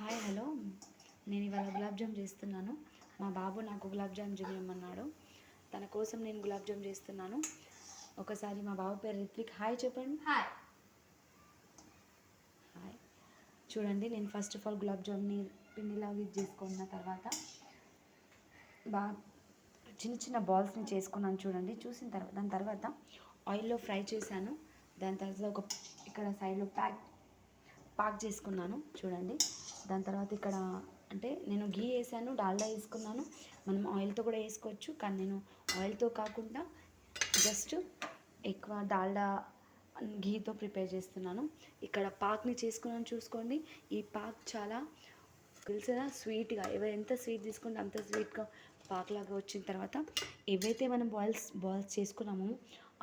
Hi hello నేను ఇవాళ గులాబ్ జామ్ చేస్తున్నాను. మా బాబు నాకు గులాబ్ జామ్ చేయమన్నాడు. తన కోసం నేను గులాబ్ జామ్ చేస్తున్నాను. ఒకసారి మా బాబు పేరు రిత్విక్. హాయ్ చెప్పండి. హాయ్. హాయ్. చూడండి, నేను ఫస్ట్ ఆఫ్ ఆల్ గులాబ్ జామ్ని పిండిలాగా ఇది చేసుకున్న తర్వాత బాగా చిన్న చిన్న బాల్స్ని చేసుకున్నాను. చూడండి, చూసిన తర్వాత దాని తర్వాత ఆయిల్లో ఫ్రై చేశాను. దాని తర్వాత ఇక్కడ సైడ్లో పాక్ చేసుకున్నాను. చూడండి, దాని తర్వాత ఇక్కడ అంటే నేను ఘీ వేసాను, డాల్డా వేసుకున్నాను. మనం ఆయిల్తో కూడా వేసుకోవచ్చు, కానీ నేను ఆయిల్తో కాకుండా జస్ట్ ఎక్కువ డాల్డా ఘీతో ప్రిపేర్ చేస్తున్నాను. ఇక్కడ పాక్ని చేసుకున్నాను. చూసుకోండి, ఈ పాక్ చాలా తెలుసుదా స్వీట్గా, ఎవరు ఎంత స్వీట్ తీసుకుంటే అంత స్వీట్గా పాక్లాగా వచ్చిన తర్వాత ఏవైతే మనం బాల్స్ చేసుకున్నామో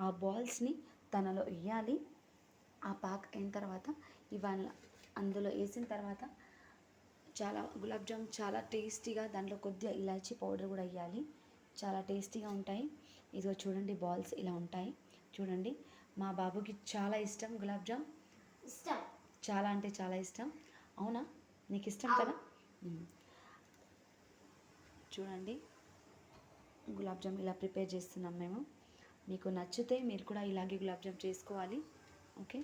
ఆ బాల్స్ని తనలో వేయాలి. ఆ పాక్ అయిన తర్వాత ఇవాళ అందులో వేసిన తర్వాత చాలా గులాబ్ జామ్ చాలా టేస్టీగా, దాంట్లో కొద్దిగా ఇలాచీ పౌడర్ కూడా వేయాలి. చాలా టేస్టీగా ఉంటాయి. ఇదిగో చూడండి, బాల్స్ ఇలా ఉంటాయి. చూడండి, మా బాబుకి చాలా ఇష్టం గులాబ్ జామ్. ఇష్టం, చాలా అంటే చాలా ఇష్టం. అవునా, నీకు ఇష్టం కదా? చూడండి, గులాబ్ జామ్ ఇలా ప్రిపేర్ చేస్తున్నాం మేము. మీకు నచ్చితే మీరు కూడా ఇలాగే గులాబ్ జామ్ చేసుకోవాలి. ఓకే.